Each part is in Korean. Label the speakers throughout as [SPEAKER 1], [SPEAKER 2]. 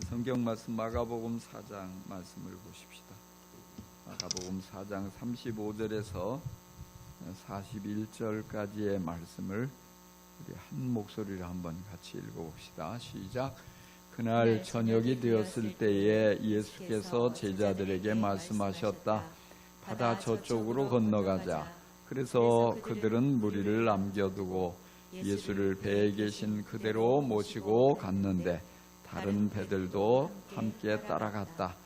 [SPEAKER 1] 성경 말씀 마가복음 4장 말씀을 보십시다. 마가복음 4장 35절에서 41절까지의 말씀을 우리 한 목소리로 한번 같이 읽어봅시다. 시작. 그날 저녁이 되었을 때에 예수께서 제자들에게 말씀하셨다. 바다 저쪽으로 건너가자. 그래서 그들은 무리를 남겨두고 예수를 배에 계신 그대로 모시고 갔는데 다른 배들도 함께 따라갔다.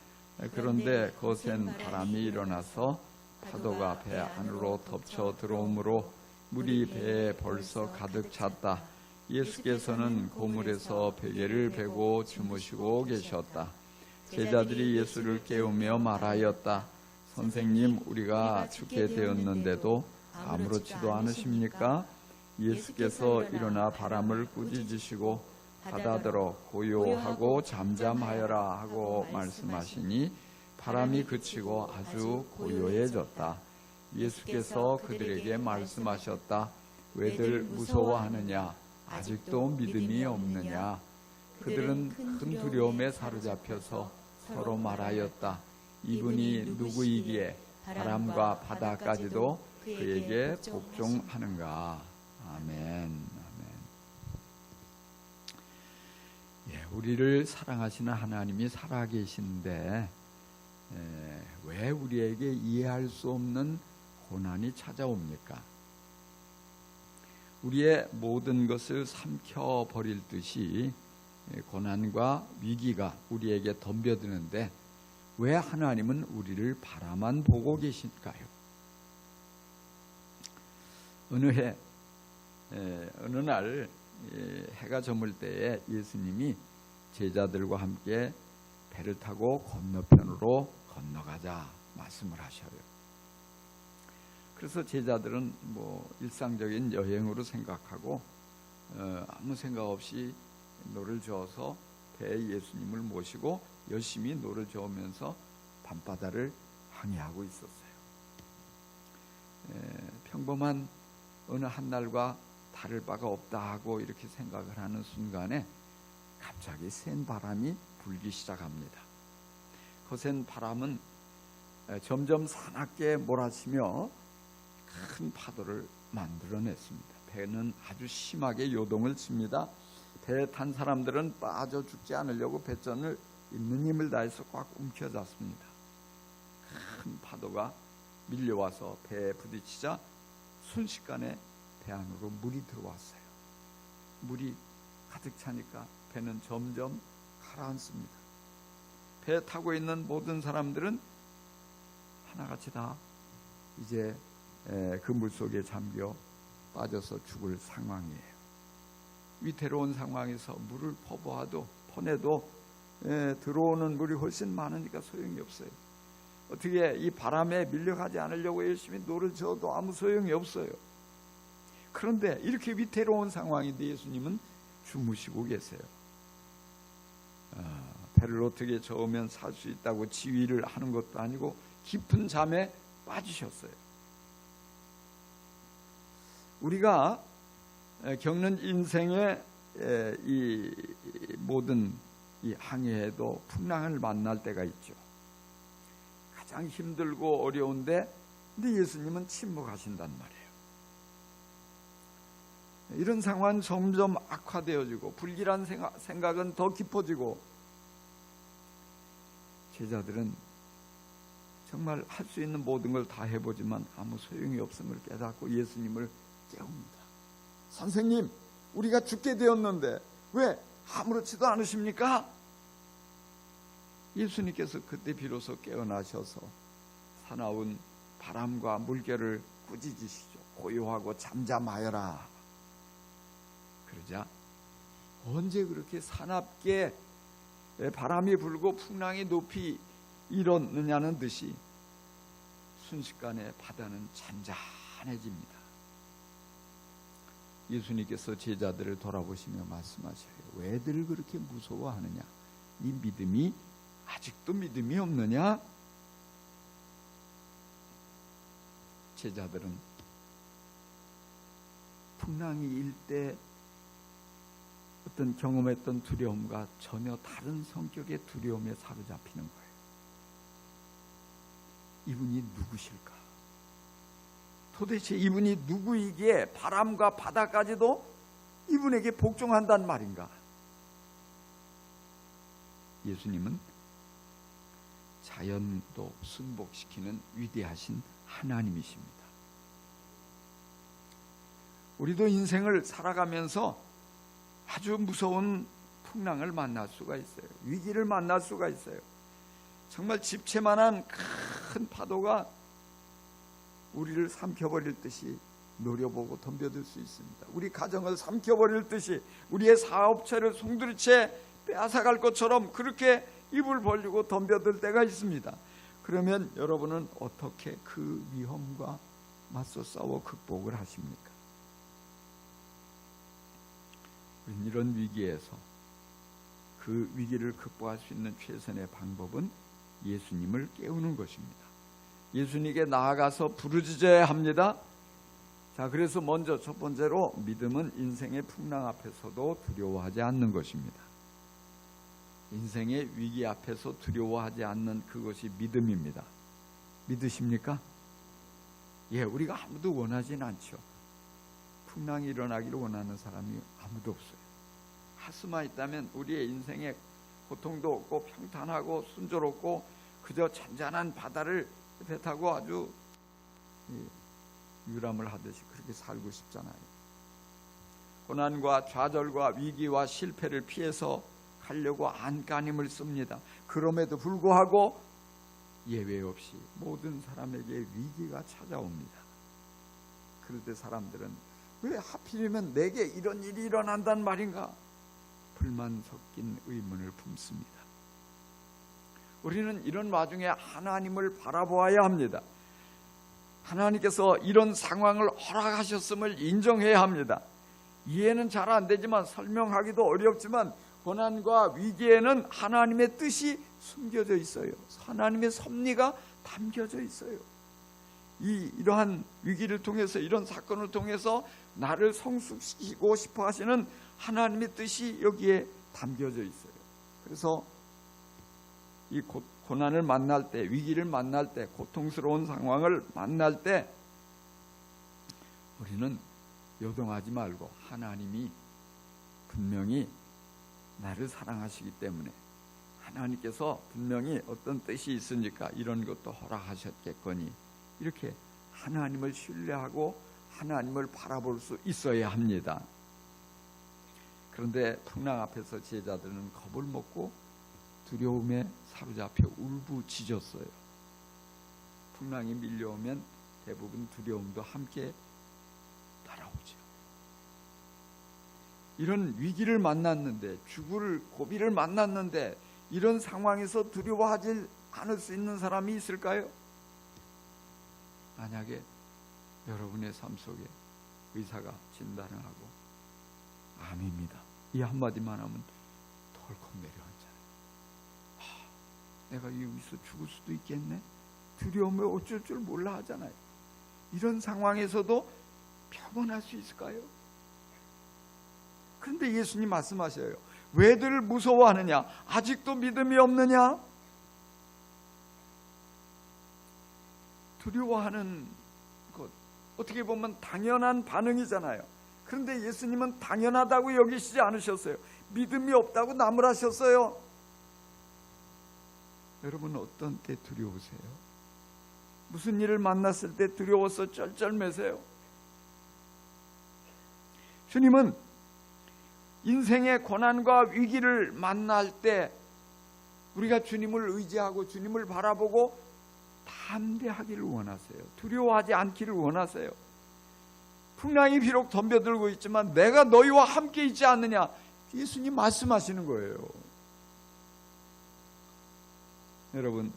[SPEAKER 1] 그런데 거센 바람이 일어나서 파도가 배 안으로 덮쳐 들어오므로 물이 배에 벌써 가득 찼다. 예수께서는 고물에서 베개를 베고 주무시고 계셨다. 제자들이 예수를 깨우며 말하였다. 선생님, 우리가 죽게 되었는데도 아무렇지도 않으십니까? 예수께서 일어나 바람을 꾸짖으시고 바다더러 고요하고 잠잠하여라 하고 말씀하시니 바람이 그치고 아주 고요해졌다. 예수께서 그들에게 말씀하셨다. 왜들 무서워하느냐? 아직도 믿음이 없느냐? 그들은 큰 두려움에 사로잡혀서 서로 말하였다. 이분이 누구이기에 바람과 바다까지도 그에게 복종하는가? 아멘. 우리를 사랑하시는 하나님이 살아계신데 왜 우리에게 이해할 수 없는 고난이 찾아옵니까? 우리의 모든 것을 삼켜버릴 듯이 고난과 위기가 우리에게 덤벼드는데 왜 하나님은 우리를 바라만 보고 계실까요? 어느 날 해가 저물 때에 예수님이 제자들과 함께 배를 타고 건너편으로 건너가자 말씀을 하셔요. 그래서 제자들은 일상적인 여행으로 생각하고 아무 생각 없이 노를 저어서 배에 예수님을 모시고 열심히 노를 저으면서 밤바다를 항해하고 있었어요. 평범한 어느 한 날과 다를 바가 없다 하고 이렇게 생각을 하는 순간에 갑자기 센 바람이 불기 시작합니다. 거센 바람은 점점 사납게 몰아치며 큰 파도를 만들어냈습니다. 배는 아주 심하게 요동을 칩니다. 배에 탄 사람들은 빠져 죽지 않으려고 배전을 있는 힘을 다해서 꽉 움켜잡습니다. 큰 파도가 밀려와서 배에 부딪히자 순식간에 배 안으로 물이 들어왔어요. 물이 가득 차니까 배는 점점 가라앉습니다. 배에 타고 있는 모든 사람들은 하나같이 다 이제 그 물속에 잠겨 빠져서 죽을 상황이에요. 위태로운 상황에서 물을 퍼내도 들어오는 물이 훨씬 많으니까 소용이 없어요. 어떻게 이 바람에 밀려가지 않으려고 열심히 노를 저어도 아무 소용이 없어요. 그런데 이렇게 위태로운 상황인데 예수님은 주무시고 계세요. 배를 어떻게 저으면 살 수 있다고 지휘를 하는 것도 아니고 깊은 잠에 빠지셨어요. 우리가 겪는 인생의 이 모든 이 항해에도 풍랑을 만날 때가 있죠. 가장 힘들고 어려운데 근데 예수님은 침묵하신단 말이에요. 이런 상황은 점점 악화되어지고 불길한 생각은 더 깊어지고 제자들은 정말 할 수 있는 모든 걸 다 해보지만 아무 소용이 없음을 깨닫고 예수님을 깨웁니다. 선생님, 우리가 죽게 되었는데 왜 아무렇지도 않으십니까? 예수님께서 그때 비로소 깨어나셔서 사나운 바람과 물결을 꾸짖으시죠. 고요하고 잠잠하여라. 그러자 언제 그렇게 사납게 바람이 불고 풍랑이 높이 일었느냐는 듯이 순식간에 바다는 잔잔해집니다. 예수님께서 제자들을 돌아보시며 말씀하셔요. 왜들 그렇게 무서워하느냐? 이 믿음이 아직도 믿음이 없느냐? 제자들은 풍랑이 일 때 어떤 경험했던 두려움과 전혀 다른 성격의 두려움에 사로잡히는 거예요. 이분이 누구실까? 도대체 이분이 누구이기에 바람과 바다까지도 이분에게 복종한단 말인가? 예수님은 자연도 순복시키는 위대하신 하나님이십니다. 우리도 인생을 살아가면서 아주 무서운 풍랑을 만날 수가 있어요. 위기를 만날 수가 있어요. 정말 집채만한 큰 파도가 우리를 삼켜버릴 듯이 노려보고 덤벼들 수 있습니다. 우리 가정을 삼켜버릴 듯이 우리의 사업체를 송두리째 빼앗아갈 것처럼 그렇게 입을 벌리고 덤벼들 때가 있습니다. 그러면 여러분은 어떻게 그 위험과 맞서 싸워 극복을 하십니까? 우리는 이런 위기에서 그 위기를 극복할 수 있는 최선의 방법은 예수님을 깨우는 것입니다. 예수님께 나아가서 부르짖어야 합니다. 자, 그래서 먼저 첫 번째로 믿음은 인생의 풍랑 앞에서도 두려워하지 않는 것입니다. 인생의 위기 앞에서 두려워하지 않는 그것이 믿음입니다. 믿으십니까? 예, 우리가 아무도 원하진 않죠. 풍랑이 일어나기를 원하는 사람이 아무도 없어요. 하수만 있다면 우리의 인생에 고통도 없고 평탄하고 순조롭고 그저 잔잔한 바다를 배 타고 아주 유람을 하듯이 그렇게 살고 싶잖아요. 고난과 좌절과 위기와 실패를 피해서 가려고 안간힘을 씁니다. 그럼에도 불구하고 예외 없이 모든 사람에게 위기가 찾아옵니다. 그럴 때 사람들은 왜 하필이면 내게 이런 일이 일어난단 말인가? 불만 섞인 의문을 품습니다. 우리는 이런 와중에 하나님을 바라보아야 합니다. 하나님께서 이런 상황을 허락하셨음을 인정해야 합니다. 이해는 잘 안 되지만 설명하기도 어렵지만 고난과 위기에는 하나님의 뜻이 숨겨져 있어요. 하나님의 섭리가 담겨져 있어요. 이러한 위기를 통해서 이런 사건을 통해서 나를 성숙시키고 싶어 하시는 하나님의 뜻이 여기에 담겨져 있어요. 그래서 이 고난을 만날 때, 위기를 만날 때, 고통스러운 상황을 만날 때 우리는 요동하지 말고 하나님이 분명히 나를 사랑하시기 때문에 하나님께서 분명히 어떤 뜻이 있으니까 이런 것도 허락하셨겠거니 이렇게 하나님을 신뢰하고 하나님을 바라볼 수 있어야 합니다. 그런데 풍랑 앞에서 제자들은 겁을 먹고 두려움에 사로잡혀 울부짖었어요. 풍랑이 밀려오면 대부분 두려움도 함께 따라오죠. 이런 위기를 만났는데, 죽을 고비를 만났는데 이런 상황에서 두려워하지 않을 수 있는 사람이 있을까요? 만약에 여러분의 삶 속에 의사가 진단을 하고 암입니다, 이 한마디만 하면 덜컥 내려앉잖아요. 내가 여기서 죽을 수도 있겠네? 두려움에 어쩔 줄 몰라 하잖아요. 이런 상황에서도 평온할 수 있을까요? 그런데 예수님 말씀하셔요. 왜들 무서워하느냐? 아직도 믿음이 없느냐? 두려워하는 것, 어떻게 보면 당연한 반응이잖아요. 그런데 예수님은 당연하다고 여기시지 않으셨어요. 믿음이 없다고 나무라셨어요. 여러분 어떤 때 두려우세요? 무슨 일을 만났을 때 두려워서 쩔쩔매세요? 주님은 인생의 고난과 위기를 만날 때 우리가 주님을 의지하고 주님을 바라보고 담대하기를 원하세요. 두려워하지 않기를 원하세요. 풍랑이 비록 덤벼들고 있지만 내가 너희와 함께 있지 않느냐, 예수님 말씀하시는 거예요. 여러분,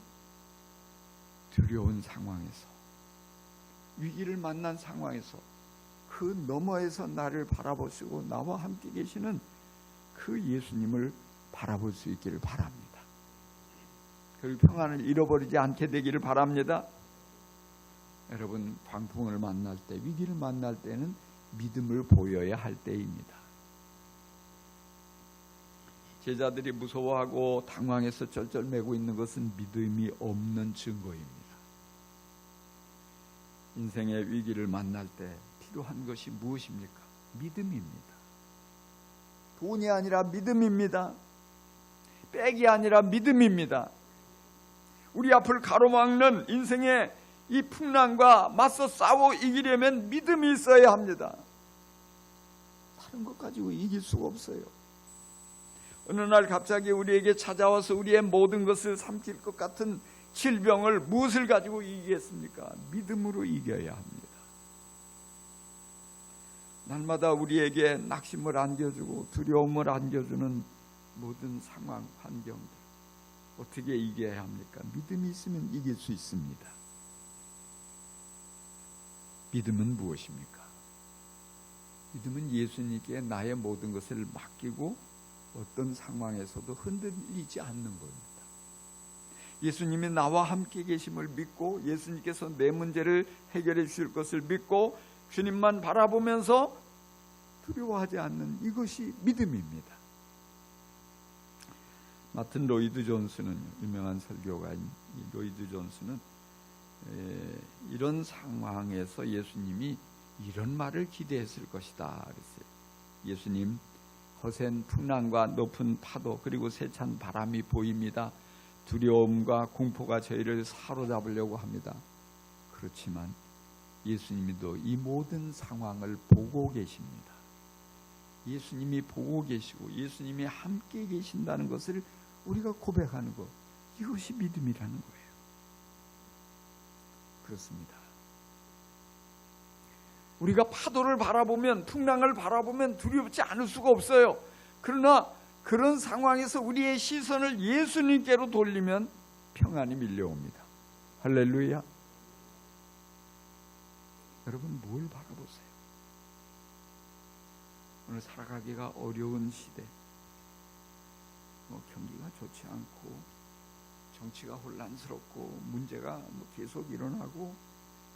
[SPEAKER 1] 두려운 상황에서, 위기를 만난 상황에서 그 너머에서 나를 바라보시고 나와 함께 계시는 그 예수님을 바라볼 수 있기를 바랍니다. 그 평안을 잃어버리지 않게 되기를 바랍니다. 여러분, 광풍을 만날 때, 위기를 만날 때는 믿음을 보여야 할 때입니다. 제자들이 무서워하고 당황해서 쩔쩔매고 있는 것은 믿음이 없는 증거입니다. 인생의 위기를 만날 때 필요한 것이 무엇입니까? 믿음입니다. 돈이 아니라 믿음입니다. 백이 아니라 믿음입니다. 우리 앞을 가로막는 인생의 이 풍랑과 맞서 싸워 이기려면 믿음이 있어야 합니다. 다른 것 가지고 이길 수가 없어요. 어느 날 갑자기 우리에게 찾아와서 우리의 모든 것을 삼킬 것 같은 질병을 무엇을 가지고 이기겠습니까? 믿음으로 이겨야 합니다. 날마다 우리에게 낙심을 안겨주고 두려움을 안겨주는 모든 상황, 환경들 어떻게 이겨야 합니까? 믿음이 있으면 이길 수 있습니다. 믿음은 무엇입니까? 믿음은 예수님께 나의 모든 것을 맡기고 어떤 상황에서도 흔들리지 않는 겁니다. 예수님이 나와 함께 계심을 믿고 예수님께서 내 문제를 해결해 주실 것을 믿고 주님만 바라보면서 두려워하지 않는 이것이 믿음입니다. 마틴 로이드 존스는, 유명한 설교가인 로이드 존스는 이런 상황에서 예수님이 이런 말을 기대했을 것이다 그랬어요. 예수님, 거센 풍랑과 높은 파도 그리고 세찬 바람이 보입니다. 두려움과 공포가 저희를 사로잡으려고 합니다. 그렇지만 예수님도 이 모든 상황을 보고 계십니다. 예수님이 보고 계시고 예수님이 함께 계신다는 것을 우리가 고백하는 것, 이것이 믿음이라는 거예요. 그렇습니다. 우리가 파도를 바라보면, 풍랑을 바라보면 두렵지 않을 수가 없어요. 그러나 그런 상황에서 우리의 시선을 예수님께로 돌리면 평안이 밀려옵니다. 할렐루야. 여러분, 뭘 바라보세요? 오늘 살아가기가 어려운 시대, 경기가 좋지 않고 정치가 혼란스럽고 문제가 계속 일어나고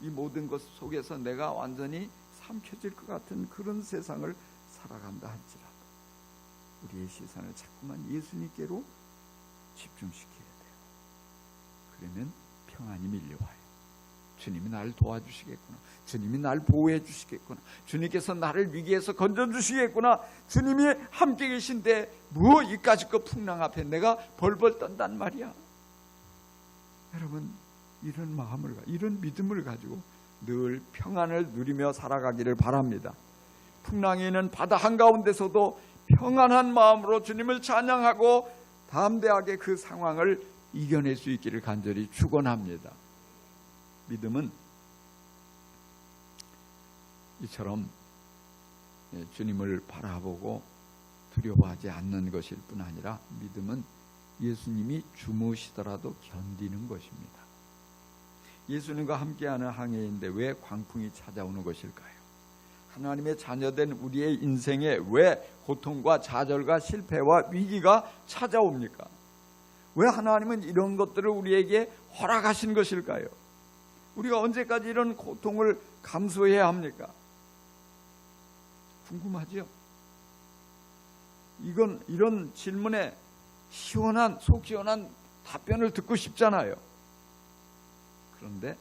[SPEAKER 1] 이 모든 것 속에서 내가 완전히 삼켜질 것 같은 그런 세상을 살아간다 할지라도 우리의 시선을 자꾸만 예수님께로 집중시켜야 돼요. 그러면 평안이 밀려와요. 주님이 나를 도와주시겠구나. 주님이 나를 보호해 주시겠구나. 주님께서 나를 위기에서 건져주시겠구나. 주님이 함께 계신데 뭐 이까짓 풍랑 앞에 내가 벌벌 떤단 말이야. 여러분, 이런 마음을, 이런 믿음을 가지고 늘 평안을 누리며 살아가기를 바랍니다. 풍랑이 있는 바다 한가운데서도 평안한 마음으로 주님을 찬양하고 담대하게 그 상황을 이겨낼 수 있기를 간절히 축원합니다. 믿음은 이처럼 주님을 바라보고 두려워하지 않는 것일 뿐 아니라 믿음은 예수님이 주무시더라도 견디는 것입니다. 예수님과 함께하는 항해인데 왜 광풍이 찾아오는 것일까요? 하나님의 자녀된 우리의 인생에 왜 고통과 좌절과 실패와 위기가 찾아옵니까? 왜 하나님은 이런 것들을 우리에게 허락하신 것일까요? 우리가 언제까지 이런 고통을 감수해야 합니까? 궁금하죠? 이런 질문에 속 시원한 답변을 듣고 싶잖아요. 그런데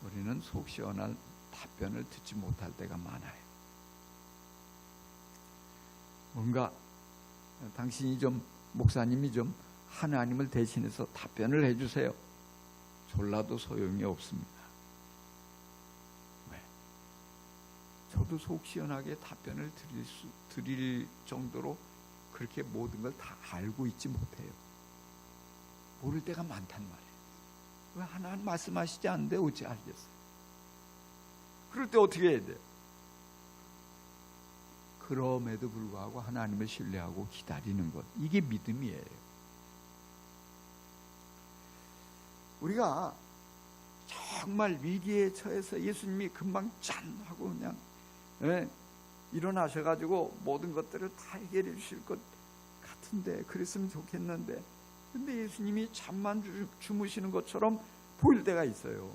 [SPEAKER 1] 우리는 속 시원한 답변을 듣지 못할 때가 많아요. 뭔가 당신이 목사님이 하나님을 대신해서 답변을 해주세요. 졸라도 소용이 없습니다. 왜? 저도 속 시원하게 답변을 드릴 정도로 그렇게 모든 걸 다 알고 있지 못해요. 모를 때가 많단 말이에요. 왜 하나님 말씀하시지 않는데 어찌 알겠어요? 그럴 때 어떻게 해야 돼요? 그럼에도 불구하고 하나님을 신뢰하고 기다리는 것, 이게 믿음이에요. 우리가 정말 위기에 처해서 예수님이 금방 짠 하고 그냥 일어나셔가지고 모든 것들을 다 해결해 주실 것 같은데, 그랬으면 좋겠는데, 근데 예수님이 잠만 주무시는 것처럼 보일 때가 있어요.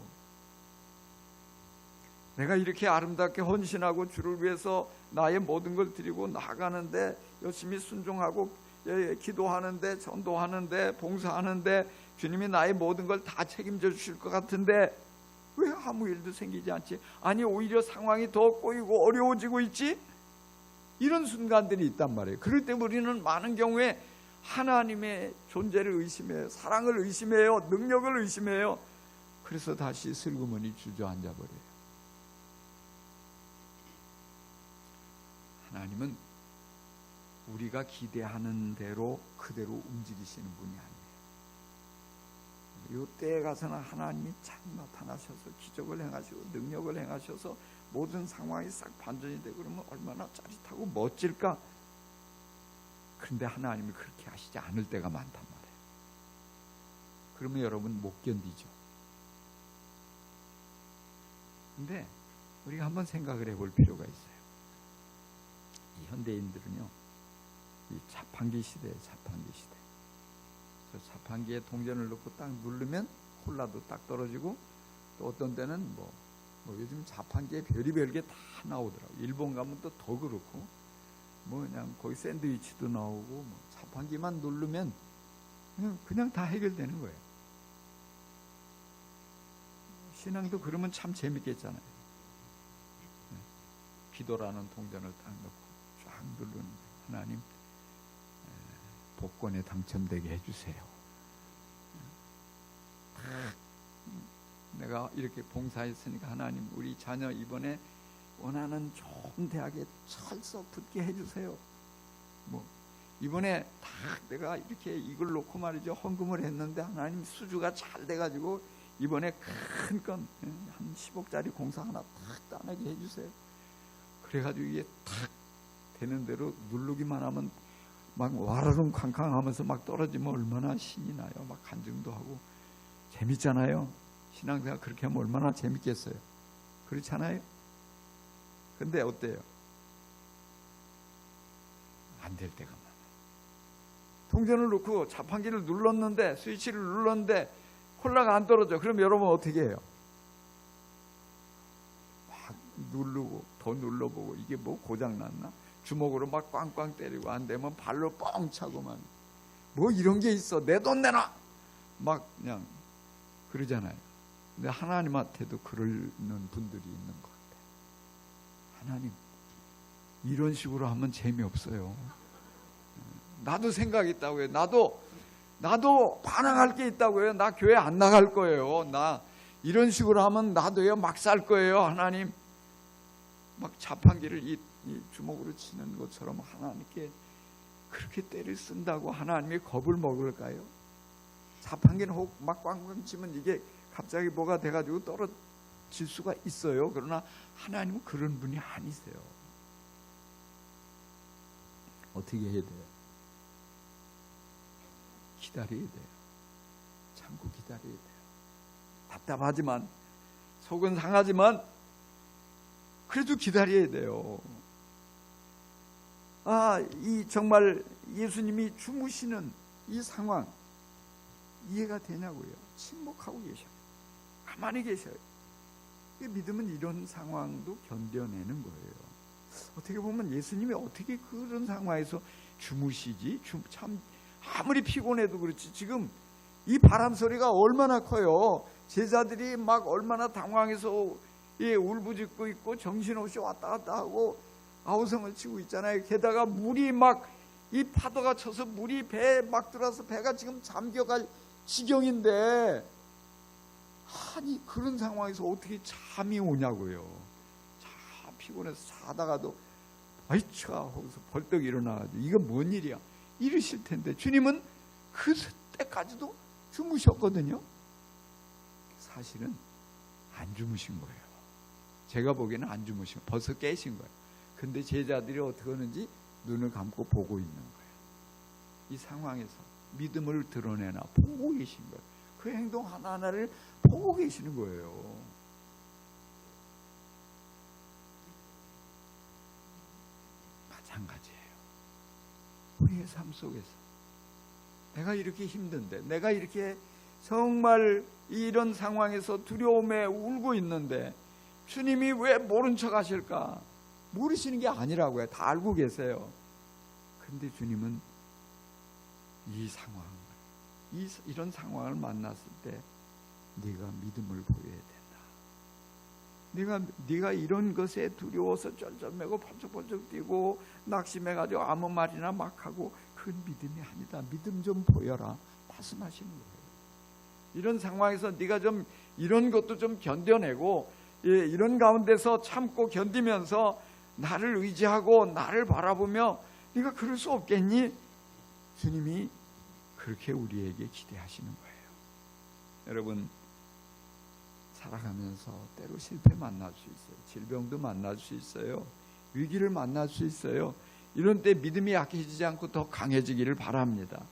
[SPEAKER 1] 내가 이렇게 아름답게 헌신하고 주를 위해서 나의 모든 걸 드리고 나가는데 열심히 순종하고 기도하는데, 전도하는데, 봉사하는데 주님이 나의 모든 걸 다 책임져 주실 것 같은데 왜 아무 일도 생기지 않지? 아니 오히려 상황이 더 꼬이고 어려워지고 있지? 이런 순간들이 있단 말이에요. 그럴 때 우리는 많은 경우에 하나님의 존재를 의심해요. 사랑을 의심해요. 능력을 의심해요. 그래서 다시 슬그머니 주저앉아 버려요. 하나님은 우리가 기대하는 대로 그대로 움직이시는 분이 아니에요. 이때에 가서는 하나님이 참 나타나셔서 기적을 행하시고 능력을 행하셔서 모든 상황이 싹 반전이 되고 그러면 얼마나 짜릿하고 멋질까? 그런데 하나님이 그렇게 하시지 않을 때가 많단 말이에요. 그러면 여러분 못 견디죠. 근데 우리가 한번 생각을 해볼 필요가 있어요. 이 현대인들은요, 이 자판기 시대예요. 자판기 시대. 저 자판기에 동전을 넣고 딱 누르면 콜라도 딱 떨어지고, 또 어떤 때는 뭐 요즘 자판기에 별의별 게 다 나오더라고요. 일본 가면 또 더 그렇고, 뭐 그냥 거기 샌드위치도 나오고, 뭐 자판기만 누르면 그냥 다 해결되는 거예요. 신앙도 그러면 참 재밌겠잖아요. 기도라는 동전을 딱 넣고 쫙 누르는 거예요. 하나님, 복권에 당첨되게 해주세요. 내가 이렇게 봉사했으니까 하나님, 우리 자녀 이번에 원하는 좋은 대학에 철석 붙게 해주세요. 뭐 이번에 딱 내가 이렇게 이걸 놓고 말이죠, 헌금을 했는데 하나님 수주가 잘 돼가지고 이번에 큰 건 한 10억짜리 공사 하나 딱 따내게 해주세요. 그래가지고 이게 딱 되는 대로 누르기만 하면 막 와르릉 쾅쾅 하면서 막 떨어지면 얼마나 신이 나요. 막 간증도 하고 재밌잖아요. 신앙생활 그렇게 하면 얼마나 재밌겠어요. 그렇잖아요. 근데 어때요? 안 될 때가 많아요. 동전을 넣고 자판기를 눌렀는데, 스위치를 눌렀는데 콜라가 안 떨어져. 그럼 여러분 어떻게 해요? 막 누르고 더 눌러보고, 이게 뭐 고장났나? 주먹으로 막 꽝꽝 때리고, 안 되면 발로 뻥 차고만, 뭐 이런 게 있어, 내 돈 내놔, 막 그냥 그러잖아요. 근데 하나님한테도 그러는 분들이 있는 것 같아요. 하나님, 이런 식으로 하면 재미없어요. 나도 생각이 있다고요. 나도 반항할 게 있다고요. 나 교회 안 나갈 거예요. 나 이런 식으로 하면 나도요 막 살 거예요. 하나님, 막 자판기를 이 주먹으로 치는 것처럼 하나님께 그렇게 때를 쓴다고 하나님이 겁을 먹을까요? 자판기는 혹 막 꽝꽝 치면 이게 갑자기 뭐가 돼가지고 떨어질 수가 있어요. 그러나 하나님은 그런 분이 아니세요. 어떻게 해야 돼요? 기다려야 돼요. 참고 기다려야 돼요. 답답하지만, 속은 상하지만 그래도 기다려야 돼요. 이 정말 예수님이 주무시는 이 상황 이해가 되냐고요. 침묵하고 계셔요. 가만히 계셔요. 믿음은 이런 상황도 견뎌내는 거예요. 어떻게 보면 예수님이 어떻게 그런 상황에서 주무시지? 참 아무리 피곤해도 그렇지, 지금 이 바람 소리가 얼마나 커요. 제자들이 막 얼마나 당황해서 울부짖고 있고 정신없이 왔다 갔다 하고 아우성을 치고 있잖아요. 게다가 물이 막, 이 파도가 쳐서 물이 배에 막 들어와서 배가 지금 잠겨갈 지경인데, 아니 그런 상황에서 어떻게 잠이 오냐고요. 자, 피곤해서 자다가도 아이차 하고서 벌떡 일어나가지고 이건 뭔 일이야 이러실 텐데, 주님은 그 때까지도 주무셨거든요. 사실은 안 주무신 거예요. 제가 보기에는 안 주무신 거예요. 벌써 깨신 거예요. 근데 제자들이 어떻게 하는지 눈을 감고 보고 있는 거예요. 이 상황에서 믿음을 드러내나 보고 계신 거예요. 그 행동 하나하나를 보고 계시는 거예요. 마찬가지예요. 우리의 삶 속에서 내가 이렇게 힘든데, 내가 이렇게 정말 이런 상황에서 두려움에 울고 있는데 주님이 왜 모른 척 하실까? 모르시는 게 아니라고요. 다 알고 계세요. 근데 주님은 이 상황, 이런 상황을 만났을 때 네가 믿음을 보여야 된다. 네가 이런 것에 두려워서 쩔쩔매고 번쩍번쩍 뛰고 낙심해가지고 아무 말이나 막 하고 그건 믿음이 아니다. 믿음 좀 보여라 말씀하시는 거예요. 이런 상황에서 네가 좀 이런 것도 좀 견뎌내고 이런 가운데서 참고 견디면서 나를 의지하고 나를 바라보며 네가 그럴 수 없겠니? 주님이 그렇게 우리에게 기대하시는 거예요. 여러분, 살아가면서 때로 실패 만날 수 있어요. 질병도 만날 수 있어요. 위기를 만날 수 있어요. 이런 때 믿음이 약해지지 않고 더 강해지기를 바랍니다.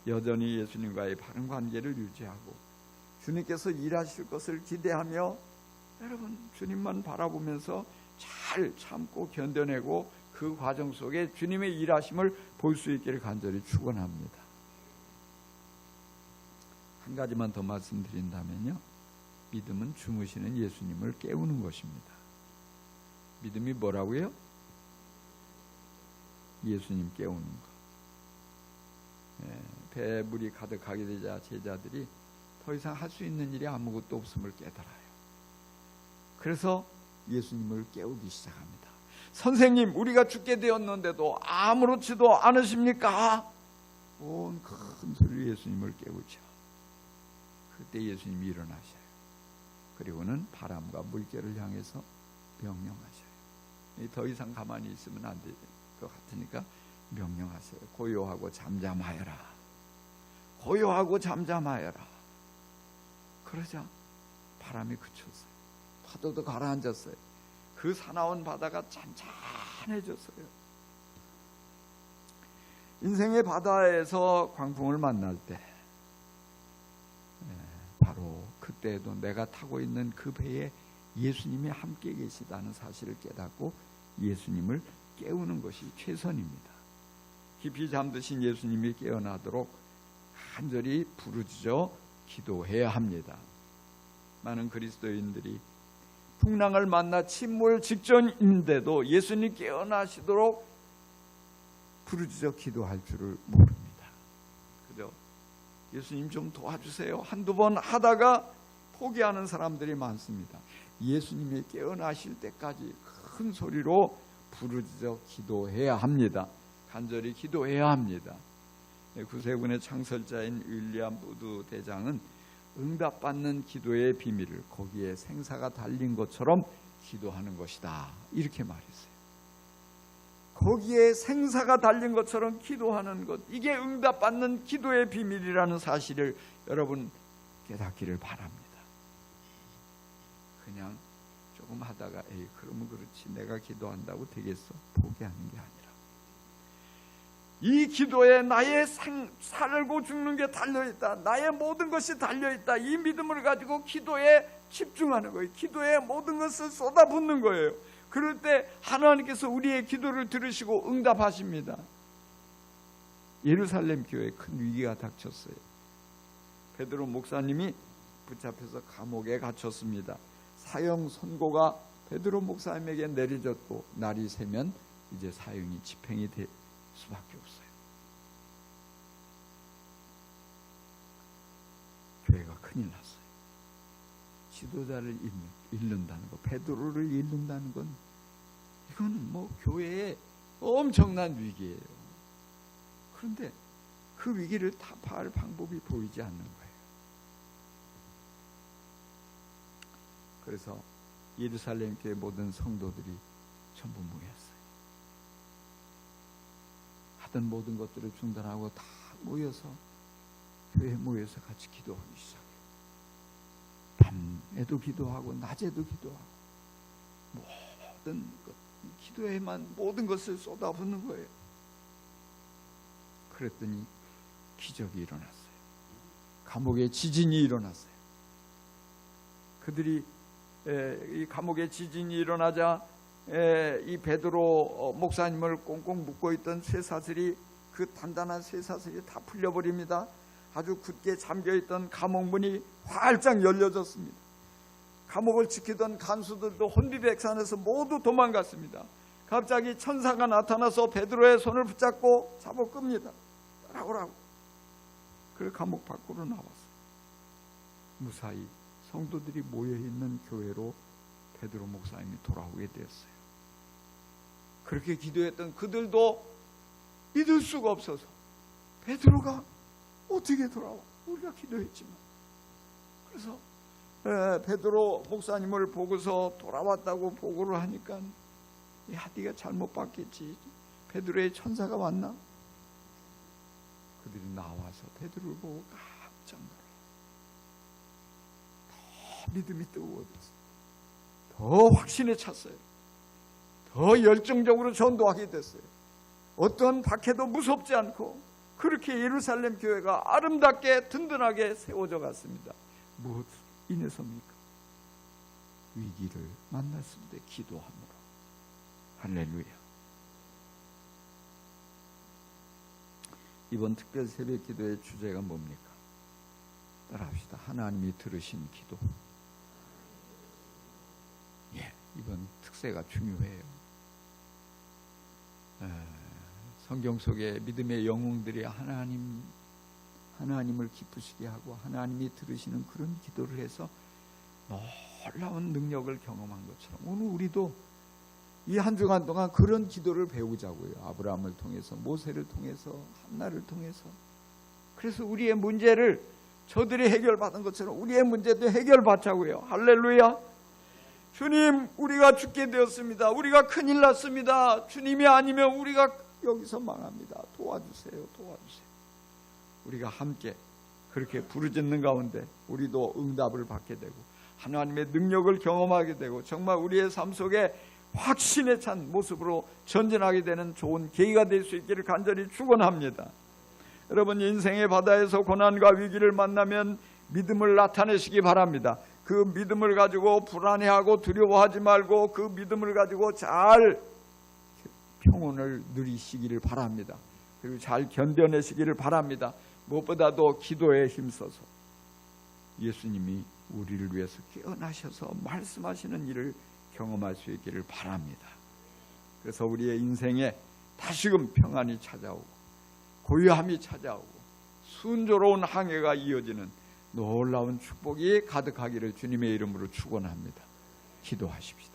[SPEAKER 1] 여전히 예수님과의 바른 관계를 유지하고 주님께서 일하실 것을 기대하며 여러분 주님만 바라보면서 잘 참고 견뎌내고 그 과정 속에 주님의 일하심을 볼 수 있기를 간절히 축원합니다. 한 가지만 더 말씀드린다면요, 믿음은 주무시는 예수님을 깨우는 것입니다. 믿음이 뭐라고요? 예수님 깨우는 것. 배에 물이 가득하게 되자 제자들이 더 이상 할 수 있는 일이 아무것도 없음을 깨달아요. 그래서 예수님을 깨우기 시작합니다. 선생님, 우리가 죽게 되었는데도 아무렇지도 않으십니까? 온 큰 소리로 예수님을 깨우죠. 그때 예수님이 일어나셔요. 그리고는 바람과 물결을 향해서 명령하셔요. 더 이상 가만히 있으면 안 될 것 같으니까 명령하세요. 고요하고 잠잠하여라. 고요하고 잠잠하여라. 그러자 바람이 그쳤어요. 파도도 가라앉았어요. 그 사나운 바다가 잔잔해졌어요. 인생의 바다에서 광풍을 만날 때 바로 그때에도 내가 타고 있는 그 배에 예수님이 함께 계시다는 사실을 깨닫고 예수님을 깨우는 것이 최선입니다. 깊이 잠드신 예수님이 깨어나도록 간절히 부르짖어 기도해야 합니다. 많은 그리스도인들이 풍랑을 만나 침몰 직전인데도 예수님 깨어나시도록 부르짖어 기도할 줄을 모릅니다. 그죠? 예수님 좀 도와주세요. 한두 번 하다가 포기하는 사람들이 많습니다. 예수님이 깨어나실 때까지 큰 소리로 부르짖어 기도해야 합니다. 간절히 기도해야 합니다. 구세군의 창설자인 윌리엄 우드 대장은 응답받는 기도의 비밀을 거기에 생사가 달린 것처럼 기도하는 것이다, 이렇게 말했어요. 거기에 생사가 달린 것처럼 기도하는 것, 이게 응답받는 기도의 비밀이라는 사실을 여러분 깨닫기를 바랍니다. 그냥 조금 하다가 에이 그러면 그렇지 내가 기도한다고 되겠어, 포기하는 게 아니라 이 기도에 나의 살고 죽는 게 달려있다, 나의 모든 것이 달려있다, 이 믿음을 가지고 기도에 집중하는 거예요. 기도에 모든 것을 쏟아붓는 거예요. 그럴 때 하나님께서 우리의 기도를 들으시고 응답하십니다. 예루살렘 교회에 큰 위기가 닥쳤어요. 베드로 목사님이 붙잡혀서 감옥에 갇혔습니다. 사형 선고가 베드로 목사님에게 내려졌고 날이 새면 이제 사형이 집행이 될 수밖에 없어요. 교회가 큰일 났어요. 지도자를 잃는다는 것, 베드로를 잃는다는 건 이건 뭐 교회의 엄청난 위기예요. 그런데 그 위기를 타파할 방법이 보이지 않는 거예요. 그래서 예루살렘 교회 모든 성도들이 전부 모였어요. 하던 모든 것들을 중단하고 다 모여서 교회에 모여서 같이 기도하기 시작해요. 밤에도 기도하고 낮에도 기도하고 모든 것, 기도에만 모든 것을 쏟아붓는 거예요. 그랬더니 기적이 일어났어요. 감옥에 지진이 일어났어요. 그들이 이 감옥에 지진이 일어나자 이 베드로 목사님을 꽁꽁 묶고 있던 쇠사슬이, 그 단단한 쇠사슬이 다 풀려버립니다. 아주 굳게 잠겨있던 감옥문이 활짝 열려졌습니다. 감옥을 지키던 간수들도 혼비백산해서 모두 도망갔습니다. 갑자기 천사가 나타나서 베드로의 손을 붙잡고 잡아 끕니다. 따라오라고. 그래서 감옥 밖으로 나왔어요. 무사히 성도들이 모여있는 교회로 베드로 목사님이 돌아오게 되었어요. 그렇게 기도했던 그들도 믿을 수가 없어서 베드로가 어떻게 돌아와? 우리가 기도했지만. 그래서 베드로 목사님을 보고서 돌아왔다고 보고를 하니까 야, 네가 잘못 봤겠지. 베드로의 천사가 왔나? 그들이 나와서 베드로를 보고 깜짝 놀라. 더 믿음이 뜨거워졌어요. 더 확신에 찼어요. 더 열정적으로 전도하게 됐어요. 어떤 박해도 무섭지 않고 그렇게 예루살렘 교회가 아름답게 든든하게 세워져 갔습니다. 무엇 인해서입니까? 위기를 만났을 때 기도함으로. 할렐루야. 이번 특별 새벽 기도의 주제가 뭡니까? 따라합시다. 하나님이 들으신 기도. 이번 특세가 중요해요. 성경 속에 믿음의 영웅들이 하나님을 기쁘시게 하고 하나님이 들으시는 그런 기도를 해서 놀라운 능력을 경험한 것처럼 오늘 우리도 이 한 주간 동안 그런 기도를 배우자고요. 아브라함을 통해서, 모세를 통해서, 한나를 통해서. 그래서 우리의 문제를 저들이 해결받은 것처럼 우리의 문제도 해결받자고요. 할렐루야. 주님, 우리가 죽게 되었습니다. 우리가 큰일 났습니다. 주님이 아니면 우리가 여기서 망합니다. 도와주세요. 도와주세요. 우리가 함께 그렇게 부르짖는 가운데 우리도 응답을 받게 되고 하나님의 능력을 경험하게 되고 정말 우리의 삶 속에 확신에 찬 모습으로 전진하게 되는 좋은 계기가 될 수 있기를 간절히 축원합니다. 여러분, 인생의 바다에서 고난과 위기를 만나면 믿음을 나타내시기 바랍니다. 그 믿음을 가지고 불안해하고 두려워하지 말고 그 믿음을 가지고 잘 평온을 누리시기를 바랍니다. 그리고 잘 견뎌내시기를 바랍니다. 무엇보다도 기도에 힘써서 예수님이 우리를 위해서 깨어나셔서 말씀하시는 일을 경험할 수 있기를 바랍니다. 그래서 우리의 인생에 다시금 평안이 찾아오고 고요함이 찾아오고 순조로운 항해가 이어지는 놀라운 축복이 가득하기를 주님의 이름으로 축원합니다. 기도하십시다.